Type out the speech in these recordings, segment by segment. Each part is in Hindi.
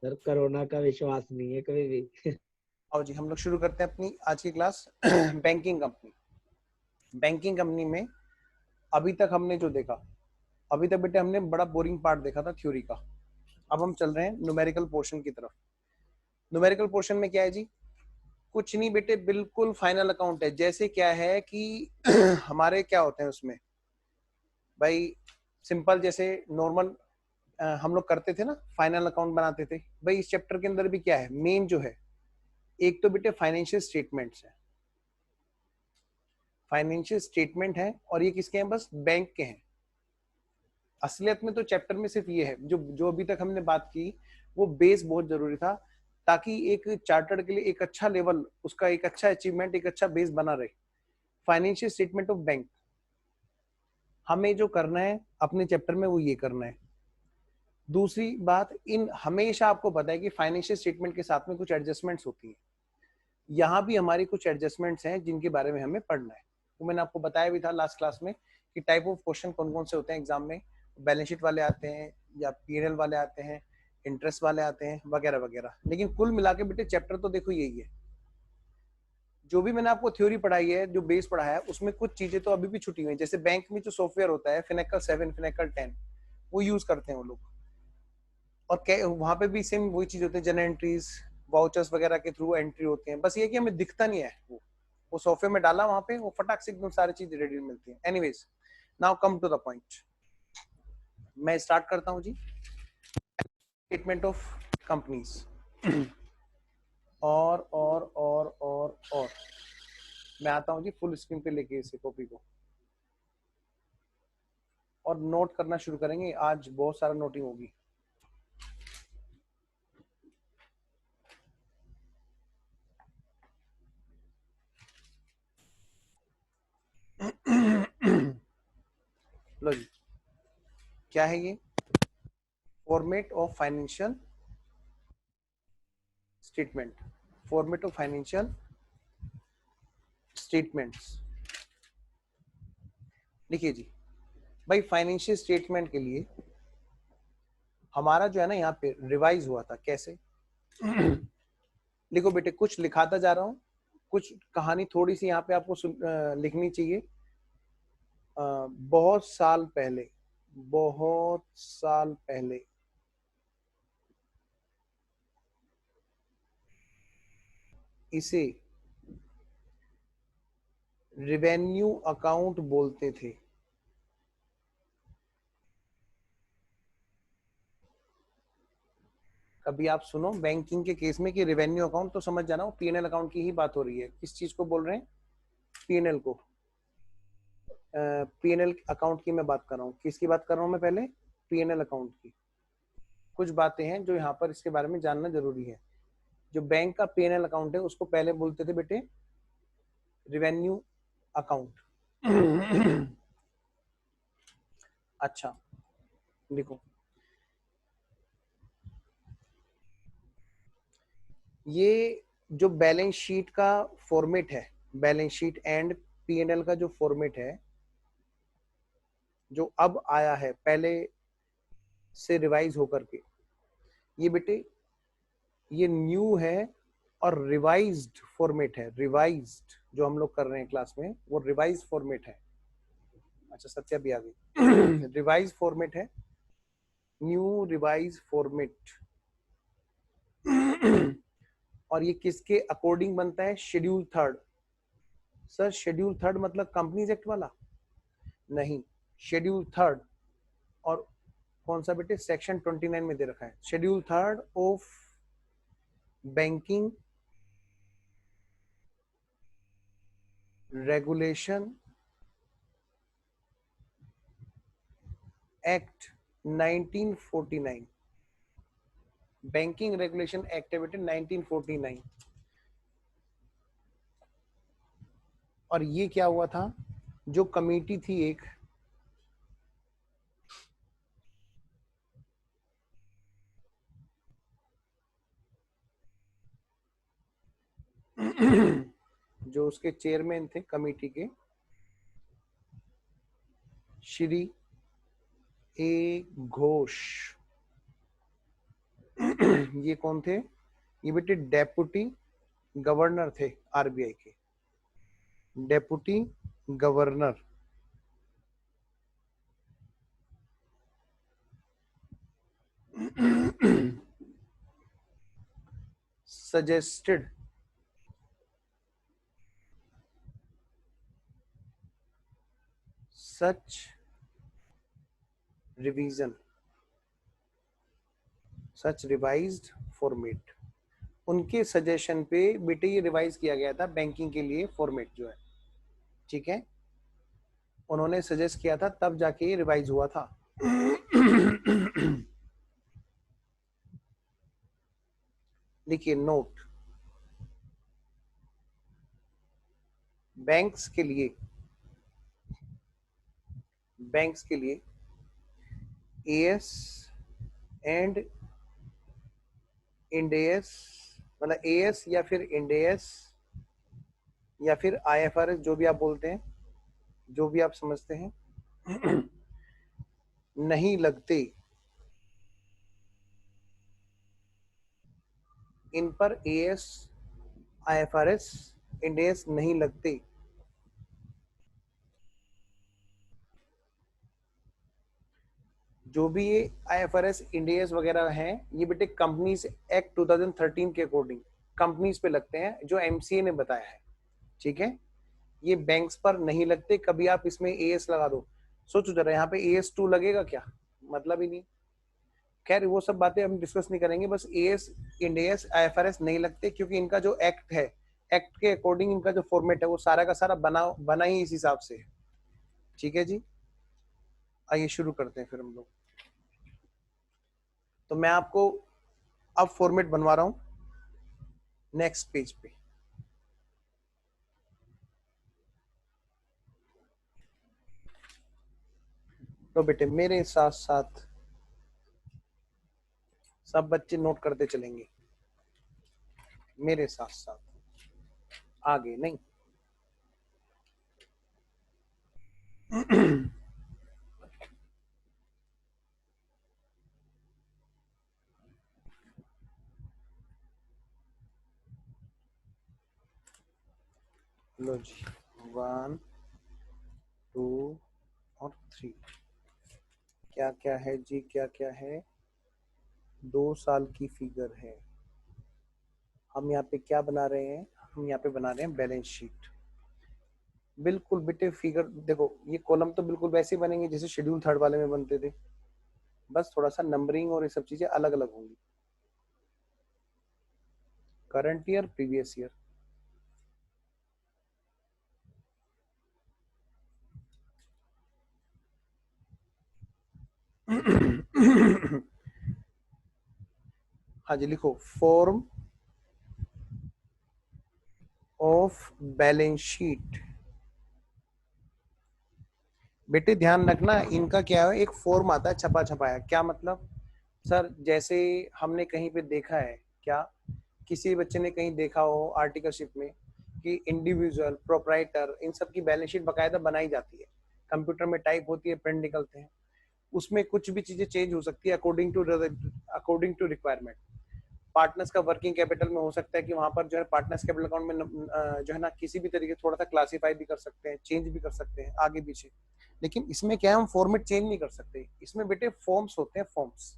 सर कोरोना का विश्वास नहीं है कभी भी। और जी हम लोग शुरू करते हैं अपनी आज की class. Banking company. Banking company में अभी तक हमने जो देखा, अभी तक बेटे हमने बड़ा बोरिंग पार्ट देखा था थ्योरी का। अब हम चल रहे हैं न्यूमेरिकल पोर्शन की तरफ। न्यूमेरिकल पोर्शन में क्या है जी? कुछ नहीं बेटे, बिल्कुल फाइनल अकाउंट है। जैसे क्या है कि हमारे क्या होते हैं उसमें भाई, सिंपल जैसे नॉर्मल हम लोग करते थे ना, फाइनल अकाउंट बनाते थे भाई। इस चैप्टर के अंदर भी क्या है मेन जो है, एक तो बेटे फाइनेंशियल स्टेटमेंट्स है। फाइनेंशियल स्टेटमेंट है और ये किसके हैं? बस बैंक के हैं। असलियत में तो चैप्टर में सिर्फ ये है जो जो अभी तक हमने बात की, वो बेस बहुत जरूरी था ताकि एक चार्टर्ड के लिए एक अच्छा लेवल, उसका एक अच्छा अचीवमेंट, एक अच्छा बेस बना रहे। फाइनेंशियल स्टेटमेंट ऑफ बैंक हमें जो करना है अपने चैप्टर में वो ये करना है। दूसरी बात, इन हमेशा आपको पता है कि फाइनेंशियल स्टेटमेंट के साथ में कुछ एडजस्टमेंट्स होती हैं। यहाँ भी हमारी कुछ एडजस्टमेंट्स हैं जिनके बारे में हमें पढ़ना है। वो मैंने आपको बताया भी था लास्ट क्लास में कि टाइप ऑफ क्वेश्चन कौन कौन से होते हैं एग्जाम में। बैलेंस शीट वाले आते हैं या पीएनएल वाले आते हैं, इंटरेस्ट वाले आते हैं, वगैरह वगैरह। लेकिन कुल मिला के बेटे चैप्टर तो देखो यही है। जो भी मैंने आपको थ्योरी पढ़ाई है, जो बेस पढ़ाया है, उसमें कुछ चीजें तो अभी भी छुटी हुई हैं। जैसे बैंक में जो सॉफ्टवेयर होता है फिनेकल 7, फिनेकल 10, वो यूज करते हैं वो लोग। और वहां पे भी सेम वही चीज होती है, जनरल एंट्रीज, वाउचर्स वगैरह के थ्रू एंट्री होती है। बस ये कि हमें दिखता नहीं है वो सॉफ्टवेयर में डाला वहां पे, वो फटाक से एकदम सारी चीज रेडी मिलती है। Anyways, now come to the point. मैं स्टार्ट करता हूँ जी। Statement of companies. और मैं आता हूँ जी फुल स्क्रीन पे लेके इसे कॉपी को, और नोट करना शुरू करेंगे। आज बहुत सारा नोटिंग होगी। लो जी, क्या है ये? Format of financial statement. Format of financial statements. देखिए जी भाई, फाइनेंशियल स्टेटमेंट के लिए हमारा जो है ना यहाँ पे रिवाइज हुआ था कैसे। लिखो बेटे, कुछ लिखाता जा रहा हूँ, कुछ कहानी थोड़ी सी यहाँ पे आपको लिखनी चाहिए। बहुत साल पहले, बहुत साल पहले इसे रेवेन्यू अकाउंट बोलते थे। कभी आप सुनो बैंकिंग के केस में कि रेवेन्यू अकाउंट, तो समझ जाना वो पीएनएल अकाउंट की ही बात हो रही है। किस चीज को बोल रहे हैं? पीएनएल को। पीएनएल अकाउंट की मैं बात कर रहा हूँ। किसकी बात कर रहा हूँ मैं? पहले पीएनएल अकाउंट की। कुछ बातें हैं जो यहाँ पर इसके बारे में जानना जरूरी है। जो बैंक का पीएनएल अकाउंट है उसको पहले बोलते थे बेटे रेवेन्यू अकाउंट। अच्छा, देखो ये जो बैलेंस शीट का फॉर्मेट है, बैलेंस शीट एंड पीएनएल का जो फॉर्मेट है, जो अब आया है पहले से रिवाइज होकर के, ये बेटे ये न्यू है और रिवाइज्ड फॉर्मेट है। रिवाइज्ड जो हम लोग कर रहे हैं क्लास में वो रिवाइज फॉर्मेट है। अच्छा, सत्या भी आ गई। रिवाइज फॉर्मेट है, न्यू रिवाइज फॉर्मेट। और ये किसके अकॉर्डिंग बनता है? Schedule third. Sir schedule third मतलब कंपनीज एक्ट वाला? नहीं, शेड्यूल थर्ड। और कौन सा बेटे? सेक्शन 29 में दे रखा है schedule third of banking regulation act 1949। Banking regulation act है बेटे 1949। और ये क्या हुआ था? जो कमेटी थी एक, जो उसके चेयरमैन थे कमेटी के, श्री ए घोष। ये कौन थे? ये बेटे डेप्यूटी गवर्नर थे आरबीआई के, डेप्यूटी गवर्नर। सजेस्टेड सच रिवीजन, सच रिवाइज्ड फॉर्मेट। उनके सजेशन पे बेटे ये रिवाइज किया गया था बैंकिंग के लिए फॉर्मेट जो है, ठीक है, उन्होंने सजेस्ट किया था तब जाके ये रिवाइज हुआ था। देखिए नोट, बैंक्स के लिए, बैंक्स के लिए एएस एंड इंडेस, मतलब एएस या फिर इंडेस या फिर आईएफआरएस, जो भी आप बोलते हैं, जो भी आप समझते हैं, नहीं लगते, इन पर एएस आईएफआरएस इंडेस नहीं लगते। जो भी ये आईएफआरएस इंडेस वगैरह हैं, ये बेटे कंपनीज एक्ट 2013 के अकॉर्डिंग कंपनीज पे लगते हैं, जो एमसीए ने बताया है, ठीक है। ये बैंक्स पर नहीं लगते। कभी आप इसमें एएस लगा दो, सोचो जरा यहाँ पे एएस 2 लगेगा क्या, मतलब ही नहीं। खैर वो सब बातें हम डिस्कस नहीं करेंगे, बस एएस इंडेस आईएफआरएस नहीं लगते क्योंकि इनका जो एक्ट है, एक्ट के अकॉर्डिंग इनका जो फॉर्मेट है वो सारा का सारा बना ही इस हिसाब से है, ठीक है जी। आइए शुरू करते हैं फिर हम लोग। तो मैं आपको अब फॉर्मेट बनवा रहा हूं नेक्स्ट पेज पे। तो बेटे मेरे साथ साथ सब बच्चे नोट करते चलेंगे, मेरे साथ साथ, आगे नहीं। लो जी, 1 2 और 3 क्या क्या है जी, क्या क्या है? 2 साल की फिगर है। हम यहाँ पे क्या बना रहे हैं? हम यहाँ पे बना रहे हैं बैलेंस शीट। बिल्कुल बेटे फिगर देखो, ये कॉलम तो बिल्कुल वैसे बनेंगे जैसे शेड्यूल 3 वाले में बनते थे, बस थोड़ा सा नंबरिंग और ये सब चीजें अलग अलग होंगी। करंट ईयर, प्रीवियस ईयर, हाँ जी लिखो, फॉर्म ऑफ बैलेंस शीट। बेटे ध्यान रखना, इनका क्या है, एक फॉर्म आता है छपा छपाया। क्या मतलब सर? जैसे हमने कहीं पे देखा है, क्या किसी बच्चे ने कहीं देखा हो आर्टिकलशिप में कि इंडिविजुअल, प्रोप्राइटर, इन सब की बैलेंस शीट बकायदा बनाई जाती है, कंप्यूटर में टाइप होती है, प्रिंट निकलते हैं, उसमें कुछ भी चीजें चेंज हो सकती है अकॉर्डिंग टू रिक्वायरमेंट। पार्टनर्स का वर्किंग कैपिटल में हो सकता है कि वहां पर जो है पार्टनर्स कैपिटल अकाउंट में जो है ना किसी भी तरीके थोड़ा सा क्लासीफाई भी कर सकते हैं, चेंज भी कर सकते हैं आगे पीछे। लेकिन इसमें क्या है, हम फॉर्मेट चेंज नहीं कर सकते। इसमें बेटे फॉर्म्स होते हैं, फॉर्म्स,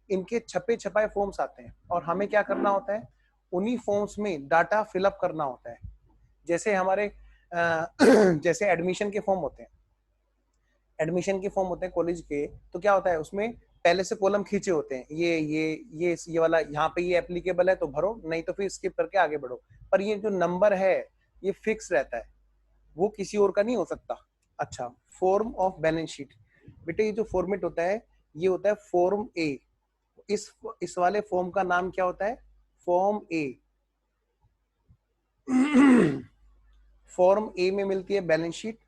इनके छपे छपाए फॉर्म्स आते हैं और हमें क्या करना होता है, उन्हीं फॉर्म्स में डाटा फिलअप करना होता है। जैसे हमारे जैसे एडमिशन के फॉर्म होते हैं, एडमिशन के फॉर्म होते हैं कॉलेज के, तो क्या होता है उसमें पहले से कॉलम खींचे होते हैं, ये वाला यहाँ पे ये एप्लीकेबल है तो भरो, नहीं तो फिर स्किप करके आगे बढ़ो। पर ये जो नंबर है ये फिक्स रहता है, वो किसी और का नहीं हो सकता। अच्छा, फॉर्म ऑफ बैलेंस शीट, बेटे ये जो फॉर्मेट होता है ये होता है फॉर्म ए। इस वाले फॉर्म का नाम क्या होता है? फॉर्म ए। फॉर्म ए में मिलती है बैलेंस शीट।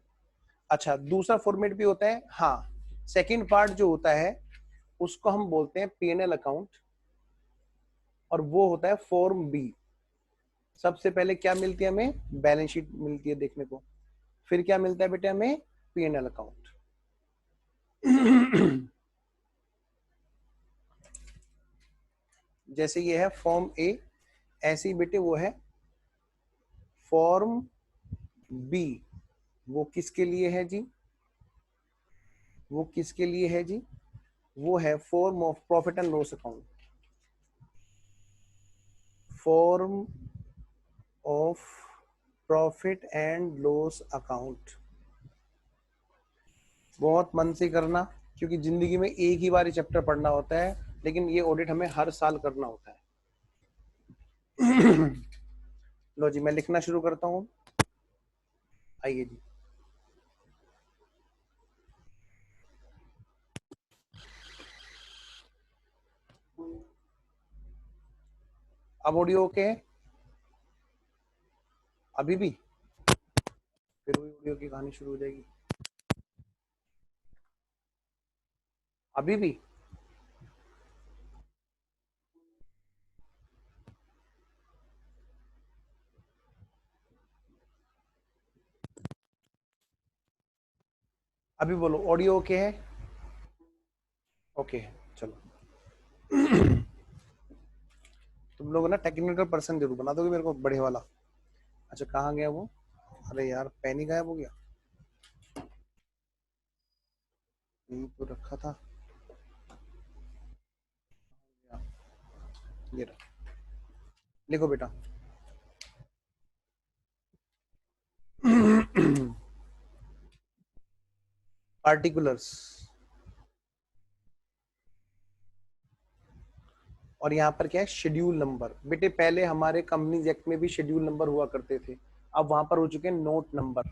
अच्छा, दूसरा फॉर्मेट भी होता है, हाँ, सेकंड पार्ट जो होता है उसको हम बोलते हैं पीएनएल अकाउंट, और वो होता है फॉर्म बी। सबसे पहले क्या मिलती है हमें? बैलेंस शीट मिलती है देखने को, फिर क्या मिलता है बेटे हमें? PNL account. जैसे ये है फॉर्म ए, ऐसे ही बेटे वो है फॉर्म बी। वो किसके लिए है जी? वो किसके लिए है जी? वो है form of profit and loss account. Form of profit and loss account. बहुत मन से करना, क्योंकि जिंदगी में एक ही बार ये चैप्टर पढ़ना होता है, लेकिन ये ऑडिट हमें हर साल करना होता है। लो जी, मैं लिखना शुरू करता हूँ। आइए जी। अब ऑडियो ओके है? अभी भी फिर वही ऑडियो की कहानी शुरू हो जाएगी। अभी भी अभी बोलो, ऑडियो ओके है? ओके है, चलो। तुम लोग ना टेक्निकल पर्सन जरूर बना दोगे मेरे को, बढ़िया वाला। अच्छा, कहाँ गया वो? अरे यार, पेन ही गायब हो गया। यहीं तो रखा था। ये रहा, लिखो बेटा। पार्टिकुलर्स। और यहाँ पर क्या है? Schedule number. बेटे पहले हमारे कंपनीज एक्ट में भी शेड्यूल नंबर हुआ करते थे, अब वहां पर हो चुके हैं नोट नंबर।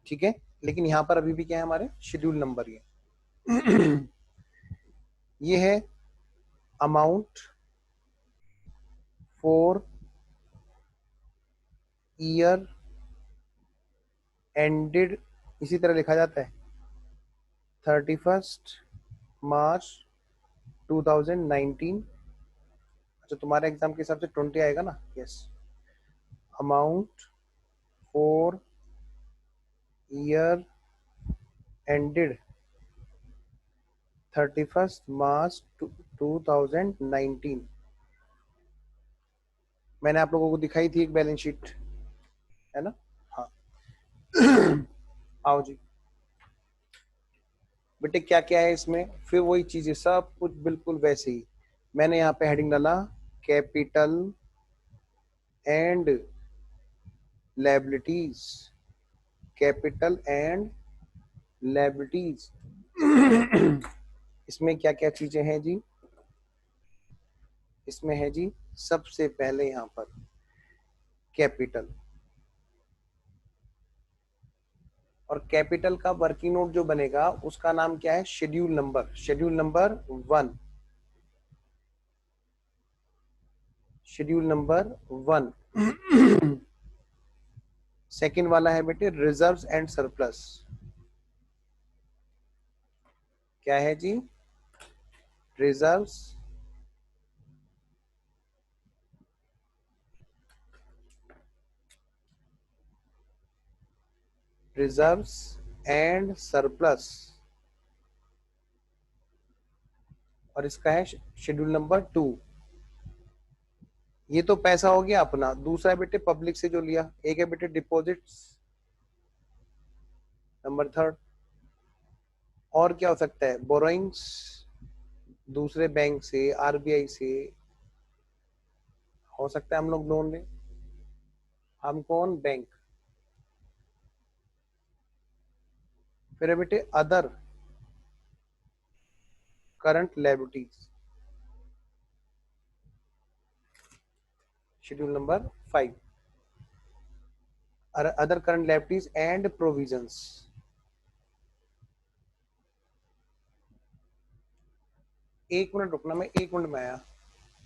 ठीक है, लेकिन यहाँ पर अभी भी क्या है? हमारे शेड्यूल नंबर ये। ये है अमाउंट फॉर ईयर एंडेड, इसी तरह लिखा जाता है 31 मार्च 2019। अच्छा, तुम्हारे एग्जाम के हिसाब से 20 आएगा ना? Yes. Amount for year ended 31 मार्च 2019। मैंने आप लोगों को दिखाई थी एक बैलेंस शीट, है ना? हाँ। आओ जी बेटे, क्या क्या है इसमें? फिर वही चीजें, सब कुछ बिल्कुल वैसे ही। मैंने यहाँ पे हेडिंग डाला capital and liabilities. Capital and liabilities. इसमें क्या क्या चीजें हैं जी? इसमें है जी, सबसे पहले यहाँ पर कैपिटल। और कैपिटल का वर्किंग नोट जो बनेगा उसका नाम क्या है? Schedule number. Schedule number 1। Schedule number 1। Second वाला है बेटे रिजर्व्स एंड सरप्लस। क्या है जी? Reserves reserves and surplus. और इसका है शेड्यूल नंबर 2। ये तो पैसा हो गया अपना। दूसरा बेटे पब्लिक से जो लिया, एक है बेटे डिपॉजिट्स, नंबर 3। और क्या हो सकता है? बोरोइंग्स, दूसरे बैंक से, आरबीआई से हो सकता है हम लोग लोन लें। हम कौन? बैंक। फिर है बेटे other current liabilities, schedule number 5। Other current liabilities and provisions. एक मिनट रुकना, मैं 1 मिनट में आया।